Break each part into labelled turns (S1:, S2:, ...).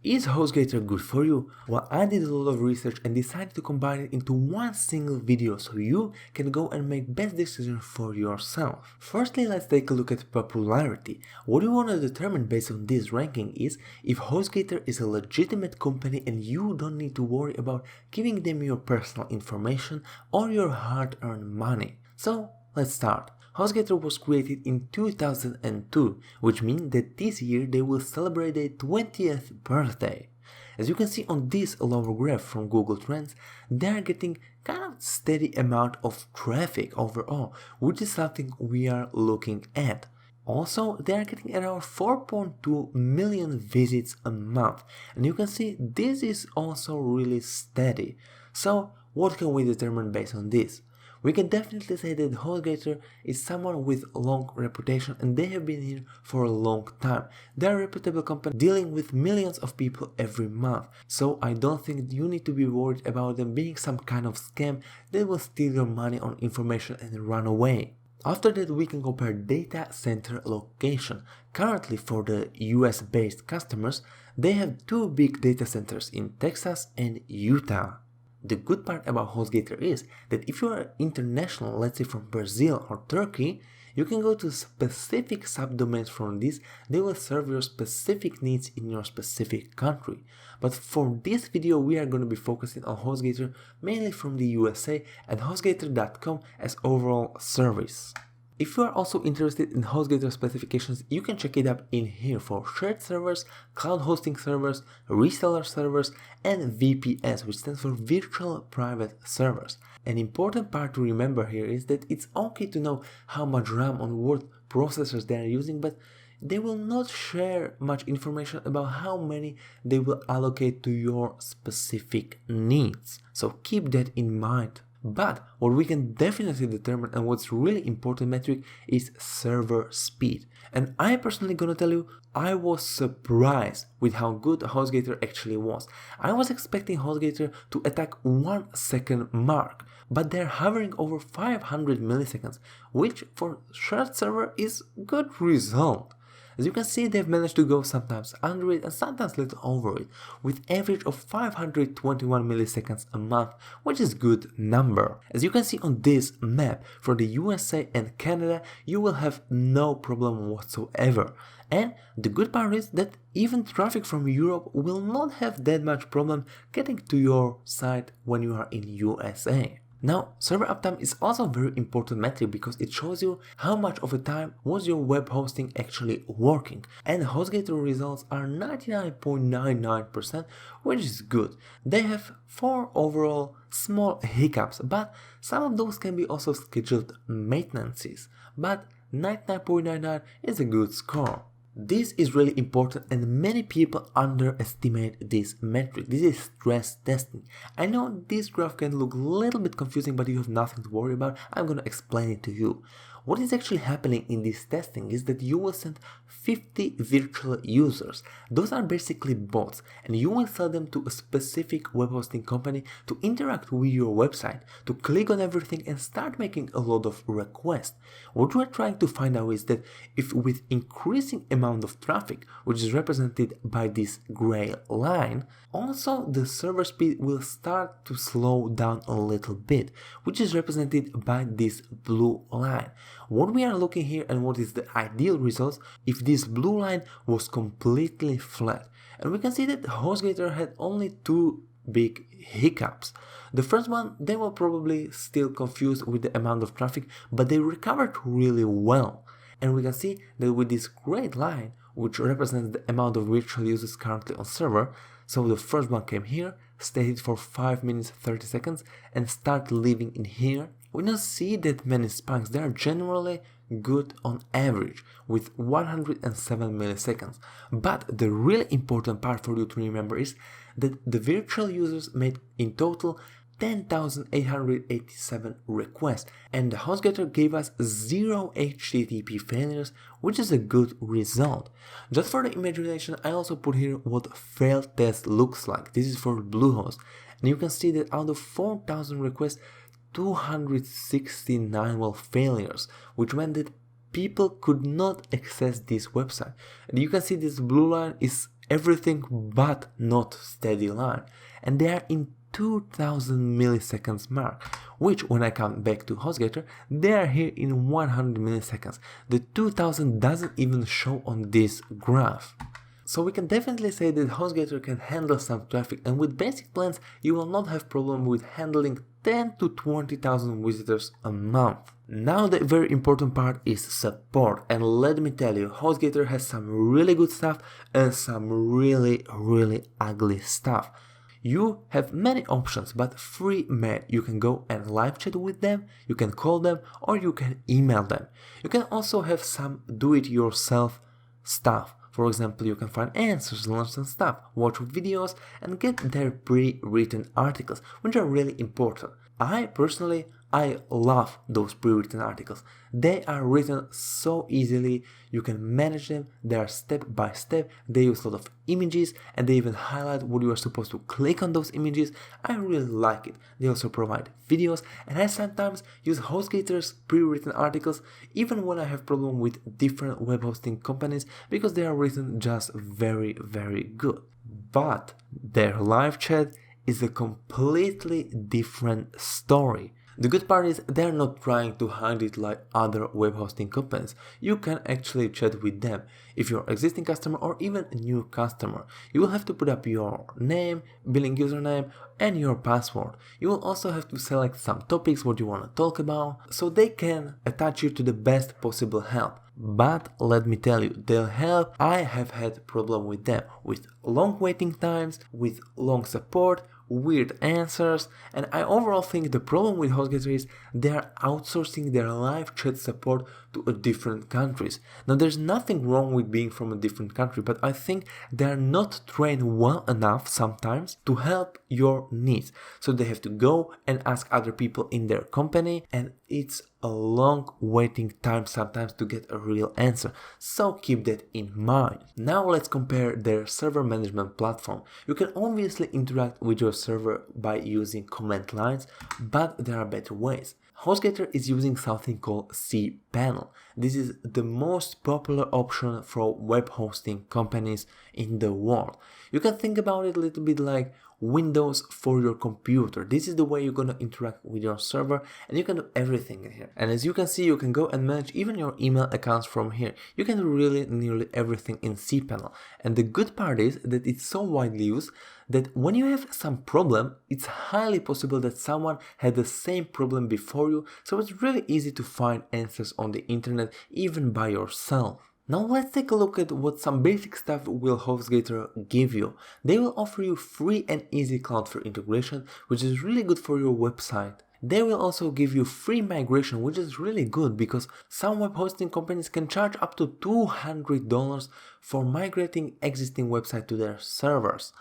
S1: Is HostGator good for you? Well, I did a lot of research and decided to combine it into one single video so you can go and make best decisions for yourself. Firstly, let's take a look at popularity. What you want to determine based on this ranking is if HostGator is a legitimate company and you don't need to worry about giving them your personal information or your hard-earned money. So, let's start. HostGator was created in 2002, which means that this year they will celebrate their 20th birthday. As you can see on this lower graph from Google Trends, they are getting kind of steady amount of traffic overall, which is something we are looking at. Also, they are getting around 4.2 million visits a month, and you can see this is also really steady. So, what can we determine based on this? We can definitely say that HostGator is someone with a long reputation and they have been here for a long time. They are a reputable company dealing with millions of people every month. So I don't think you need to be worried about them being some kind of scam that will steal your money on information and run away. After that, we can compare data center location. Currently, for the US based customers, they have two big data centers in Texas and Utah. The good part about HostGator is that if you are international, let's say from Brazil or Turkey, you can go to specific subdomains from this. They will serve your specific needs in your specific country. But for this video, we are going to be focusing on HostGator mainly from the USA and HostGator.com as overall service. If you are also interested in HostGator specifications, you can check it up in here for shared servers, cloud hosting servers, reseller servers, and VPS, which stands for Virtual Private Servers. An important part to remember here is that it's okay to know how much RAM on what processors they are using, but they will not share much information about how many they will allocate to your specific needs. So keep that in mind. But what we can definitely determine and what's really important metric is server speed. And I personally gonna tell you, I was surprised with how good HostGator actually was. I was expecting HostGator to attack 1 second mark, but they're hovering over 500 milliseconds, which for shared server is good result. As you can see, they've managed to go sometimes under it and sometimes a little over it, with average of 521 milliseconds a month, which is good number. As you can see on this map, for the USA and Canada, you will have no problem whatsoever. And the good part is that even traffic from Europe will not have that much problem getting to your site when you are in USA. Now, server uptime is also a very important metric because it shows you how much of the time was your web hosting actually working, and HostGator results are 99.99%, which is good. They have 4 overall small hiccups, but some of those can be also scheduled maintenances, but 99.99 is a good score. This is really important and many people underestimate this metric. This is stress testing. I know this graph can look a little bit confusing, but you have nothing to worry about. I'm going to explain it to you. What is actually happening in this testing is that you will send 50 virtual users. Those are basically bots, and you will sell them to a specific web hosting company to interact with your website, to click on everything and start making a lot of requests. What we're trying to find out is that if with increasing amount of traffic, which is represented by this gray line, also the server speed will start to slow down a little bit, which is represented by this blue line. What we are looking here and what is the ideal results if this blue line was completely flat. And we can see that HostGator had only 2 big hiccups. The first one, they were probably still confused with the amount of traffic, but they recovered really well. And we can see that with this great line, which represents the amount of virtual users currently on server, so the first one came here, stayed for 5 minutes 30 seconds and start leaving in here. We don't see that many spikes. They are generally good on average with 107 milliseconds. But the really important part for you to remember is that the virtual users made in total 10,887 requests, and the HostGator gave us 0 HTTP failures, which is a good result. Just for the imagination, I also put here what failed test looks like. This is for Bluehost, and you can see that out of 4,000 requests, 269 were failures, which meant that people could not access this website. And you can see this blue line is everything but not steady line, and they are in 2000 milliseconds mark, which when I come back to HostGator, they are here in 100 milliseconds. The 2000 doesn't even show on this graph. So we can definitely say that HostGator can handle some traffic, and with basic plans you will not have problem with handling 10 to 20,000 visitors a month. Now the very important part is support, and let me tell you, HostGator has some really good stuff and some really ugly stuff. You have many options, but free man. You can go and live chat with them, you can call them, or you can email them. You can also have some do-it-yourself stuff. For example, you can find answers, learn some stuff, watch videos, and get their pre-written articles, which are really important. I love those pre-written articles. They are written so easily, you can manage them, they are step by step, they use a lot of images, and they even highlight what you are supposed to click on those images. I really like it. They also provide videos, and I sometimes use HostGator's pre-written articles even when I have problem with different web hosting companies, because they are written just very good. But their live chat is a completely different story. The good part is they're not trying to hide it like other web hosting companies. You can actually chat with them. If you're an existing customer or even a new customer, you will have to put up your name, billing username, and your password. You will also have to select some topics what you want to talk about, so they can attach you to the best possible help. But let me tell you, the help, I have had problem with them, with long waiting times, with long support, weird answers, and I overall think the problem with HostGator is they are outsourcing their live chat support to different countries. Now there's nothing wrong with being from a different country, but I think they are not trained well enough sometimes to help your needs. So they have to go and ask other people in their company, and it's a long waiting time sometimes to get a real answer, so keep that in mind. Now let's compare their server management platform. You can obviously interact with your server by using command lines, but there are better ways. HostGator is using something called Cpanel. This is the most popular option for web hosting companies in the world. You can think about it a little bit like Windows for your computer. This is the way you're going to interact with your server, and you can do everything in here. And as you can see, you can go and manage even your email accounts from here. You can do really nearly everything in Cpanel. And the good part is that it's so widely used that when you have some problem, it's highly possible that someone had the same problem before you, so it's really easy to find answers on the internet even by yourself. Now let's take a look at what some basic stuff will HostGator give you. They will offer you free and easy Cloudflare integration, which is really good for your website. They will also give you free migration, which is really good because some web hosting companies can charge up to $200 for migrating existing websites to their servers.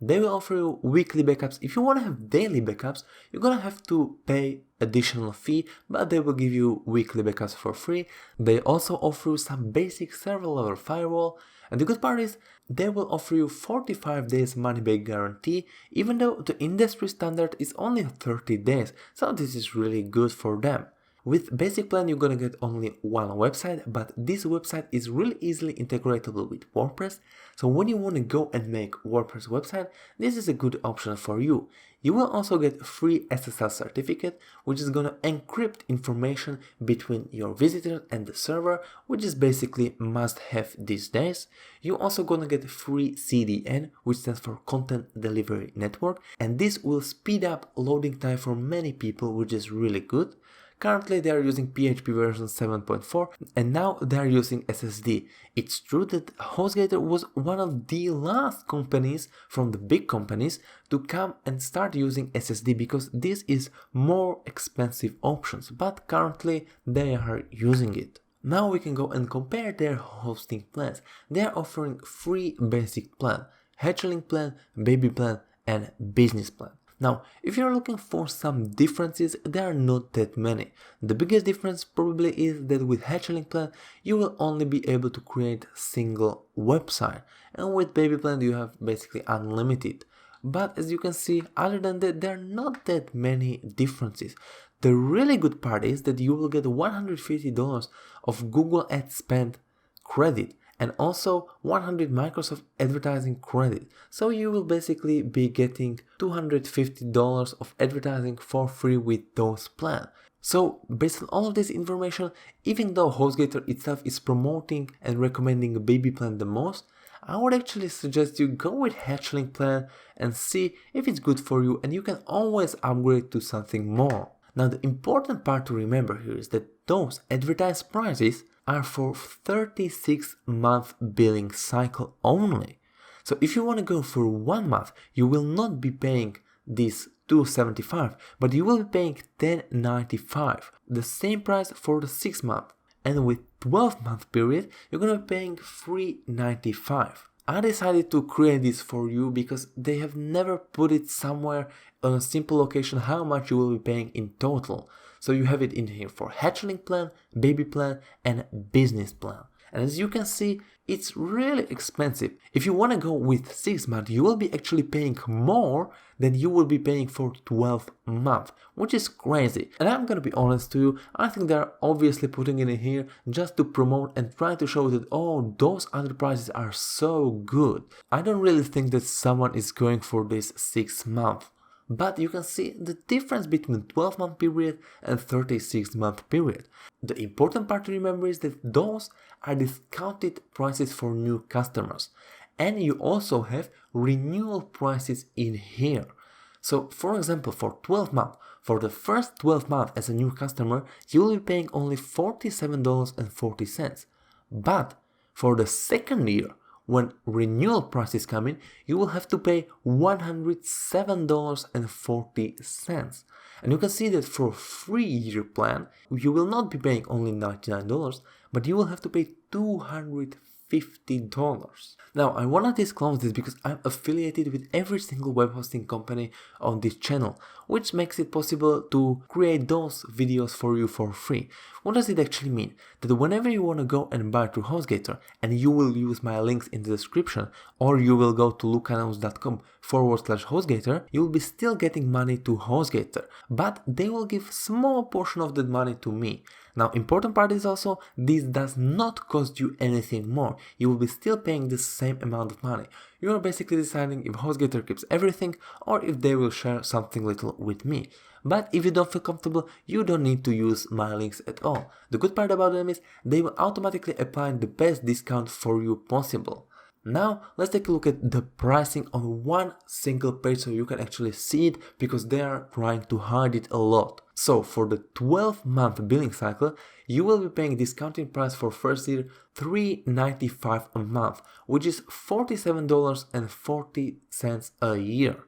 S1: They will offer you weekly backups. If you want to have daily backups, you're gonna have to pay additional fee, but they will give you weekly backups for free. They also offer you some basic server level firewall, and the good part is they will offer you 45 days money back guarantee, even though the industry standard is only 30 days, so this is really good for them. With basic plan you're gonna get only one website, but this website is really easily integratable with WordPress, so when you want to go and make WordPress website, this is a good option for you. You will also get free SSL certificate, which is gonna encrypt information between your visitors and the server, which is basically must have these days. You're also gonna get free CDN, which stands for Content Delivery Network, and this will speed up loading time for many people, which is really good. Currently they are using PHP version 7.4 and now they are using SSD. It's true that HostGator was one of the last companies from the big companies to come and start using SSD because this is more expensive options, but currently they are using it. Now we can go and compare their hosting plans. They are offering free basic plan, hatchling plan, baby plan and business plan. Now, if you're looking for some differences, there are not that many. The biggest difference probably is that with hatchling plan, you will only be able to create a single website, and with baby plan you have basically unlimited. But as you can see, other than that, there are not that many differences. The really good part is that you will get $150 of Google Ad Spend credit, and also 100 Microsoft advertising credit. So you will basically be getting $250 of advertising for free with those plans. So based on all of this information, even though HostGator itself is promoting and recommending a baby plan the most, I would actually suggest you go with hatchling plan and see if it's good for you, and you can always upgrade to something more. Now the important part to remember here is that those advertised prices are for 36-month billing cycle only. So if you want to go for 1 month, you will not be paying this $275, but you will be paying $1095, the same price for the 6 month. And with 12-month period, you're gonna be paying $395. I decided to create this for you because they have never put it somewhere on a simple location how much you will be paying in total. So you have it in here for hatchling plan, baby plan, and business plan. And as you can see, it's really expensive. If you want to go with 6 months, you will be actually paying more than you will be paying for 12 months, which is crazy. And I'm gonna be honest to you, I think they're obviously putting it in here just to promote and try to show that, oh, those other prices are so good. I don't really think that someone is going for this 6 month. But you can see the difference between 12-month period and 36-month period. The important part to remember is that those are discounted prices for new customers. And you also have renewal prices in here. So for example, for 12 months, for the first 12 months as a new customer, you will be paying only $47.40. But for the second year, when renewal prices come in, you will have to pay $107.40. And you can see that for a 3-year plan, you will not be paying only $99, but you will have to pay $250. Now, I want to disclose this because I'm affiliated with every single web hosting company on this channel, which makes it possible to create those videos for you for free. What does it actually mean? That whenever you want to go and buy through HostGator, and you will use my links in the description, or you will go to lucanus.com/HostGator, you will be still getting money to HostGator, but they will give small portion of that money to me. Now, important part is also, this does not cost you anything more. You will be still paying the same amount of money. You are basically deciding if HostGator keeps everything or if they will share something little with me. But if you don't feel comfortable, you don't need to use my links at all. The good part about them is they will automatically apply the best discount for you possible. Now let's take a look at the pricing on one single page so you can actually see it, because they are trying to hide it a lot. So for the 12-month billing cycle, you will be paying discounting price for first year $395 a month, which is $47.40 a year.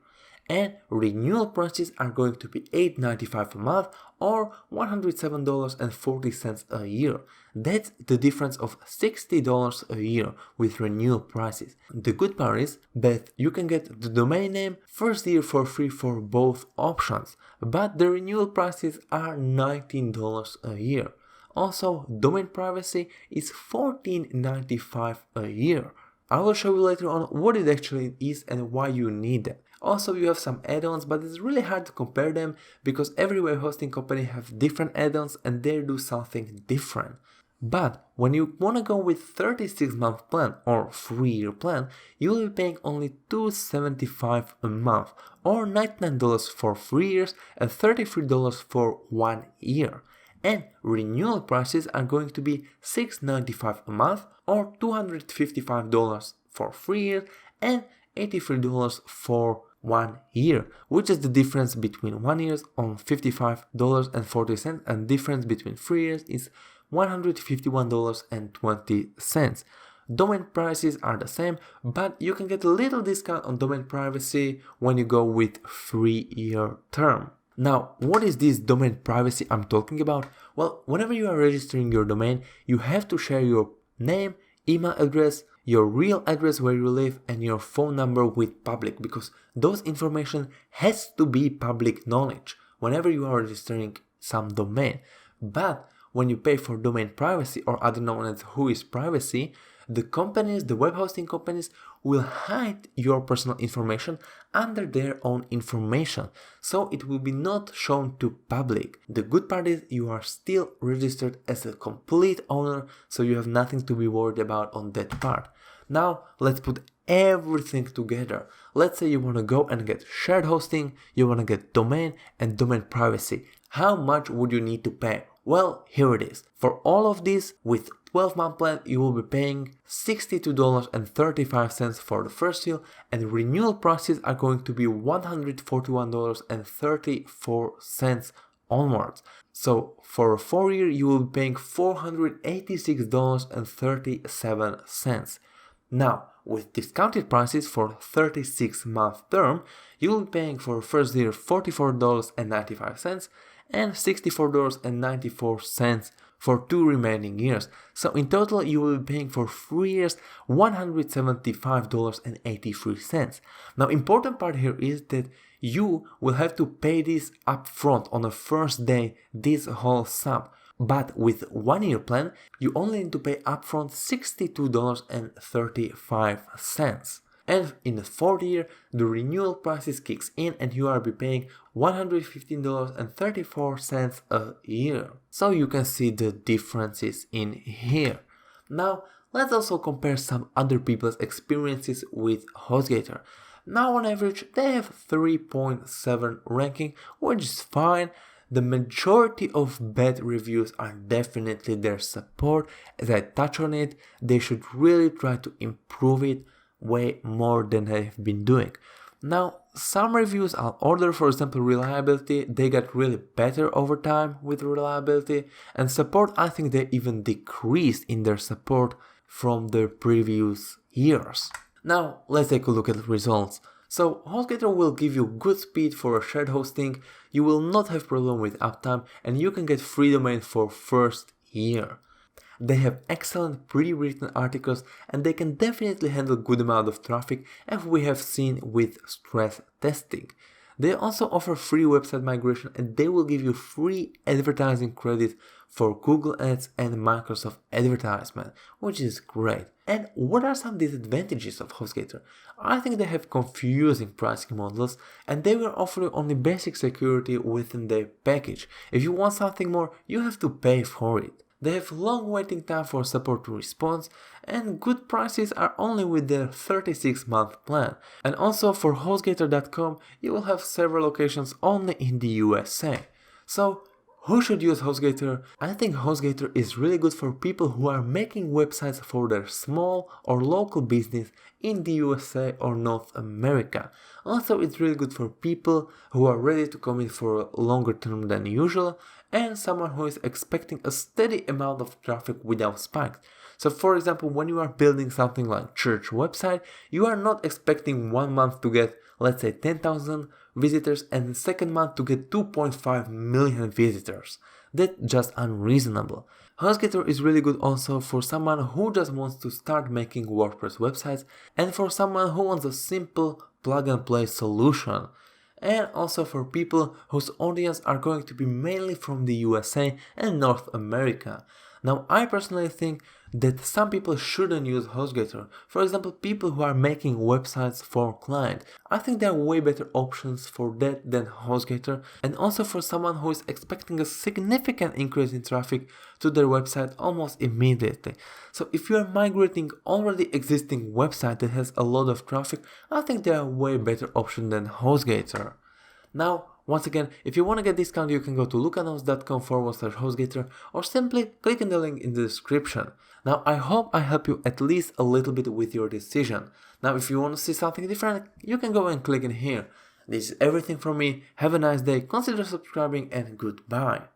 S1: And renewal prices are going to be $895 a month or $107.40 a year. That's the difference of $60 a year with renewal prices. The good part is that you can get the domain name first year for free for both options, but the renewal prices are $19 a year. Also, domain privacy is $14.95 a year. I will show you later on what it actually is and why you need them. Also, you have some add-ons, but it's really hard to compare them because every web hosting company have different add-ons and they do something different. But when you want to go with 36-month plan or 3-year plan, you will be paying only $275 a month or $99 for 3 years and $33 for 1 year. And renewal prices are going to be $695 a month or $255 for 3 years and $83 for 1 year, which is the difference between 1 year on $55.40 and difference between 3 years is $151.20. Domain prices are the same, but you can get a little discount on domain privacy when you go with 3-year term. Now, what is this domain privacy I'm talking about? Well, whenever you are registering your domain, you have to share your name, email address, your real address where you live, and your phone number with public, because those information has to be public knowledge whenever you are registering some domain. But when you pay for domain privacy, or other known as Whois Privacy, the companies, the web hosting companies, will hide your personal information under their own information, so it will be not shown to public. The good part is you are still registered as a complete owner, so you have nothing to be worried about on that part. Now let's put everything together. Let's say you want to go and get shared hosting, you want to get domain and domain privacy. How much would you need to pay? Well, here it is. For all of this, with 12-month plan, you will be paying $62.35 for the first year, and renewal prices are going to be $141.34 onwards. So for a 4-year, you will be paying $486.37. Now, with discounted prices for 36-month term, you will be paying for first year $44.95 and $64.94 for 2 remaining years. So in total, you will be paying for 3 years $175.83. Now, important part here is that you will have to pay this upfront on the first day, this whole sum. But with 1-year plan, you only need to pay upfront $62.35. And in the 4th year, the renewal prices kicks in and you are be paying $115.34 a year. So you can see the differences in here. Now, let's also compare some other people's experiences with HostGator. Now on average, they have 3.7 ranking, which is fine. The majority of bad reviews are definitely their support. As I touch on it, they should really try to improve it way more than they've been doing. Now, some reviews are ordered, for example, reliability, they got really better over time with reliability, and support, I think they even decreased in their support from the previous years. Now, let's take a look at the results. So, HostGator will give you good speed for a shared hosting, you will not have problem with uptime, and you can get free domain for first year. They have excellent pre-written articles and they can definitely handle good amount of traffic, as we have seen with stress testing. They also offer free website migration and they will give you free advertising credit for Google Ads and Microsoft advertisement, which is great. And what are some disadvantages of HostGator? I think they have confusing pricing models and they will offer you only basic security within their package. If you want something more, you have to pay for it. They have long waiting time for support to response, and good prices are only with their 36-month plan. And also for HostGator.com, you will have several locations only in the USA. So, who should use HostGator? I think HostGator is really good for people who are making websites for their small or local business in the USA or North America. Also, it's really good for people who are ready to commit for a longer term than usual, and someone who is expecting a steady amount of traffic without spikes. So for example, when you are building something like church website, you are not expecting 1 month to get, let's say, 10,000 visitors and the second month to get 2.5 million visitors. That's just unreasonable. HostGator is really good also for someone who just wants to start making WordPress websites and for someone who wants a simple plug and play solution. And also for people whose audience are going to be mainly from the USA and North America. Now, I personally think that some people shouldn't use HostGator. For example, people who are making websites for clients. I think there are way better options for that than HostGator, and also for someone who is expecting a significant increase in traffic to their website almost immediately. So if you are migrating already existing website that has a lot of traffic, I think there are way better options than HostGator. Now, once again, if you want to get discount, you can go to lukanos.com/HostGator or simply click on the link in the description. Now, I hope I help you at least a little bit with your decision. Now, if you want to see something different, you can go and click in here. This is everything from me. Have a nice day, consider subscribing, and goodbye.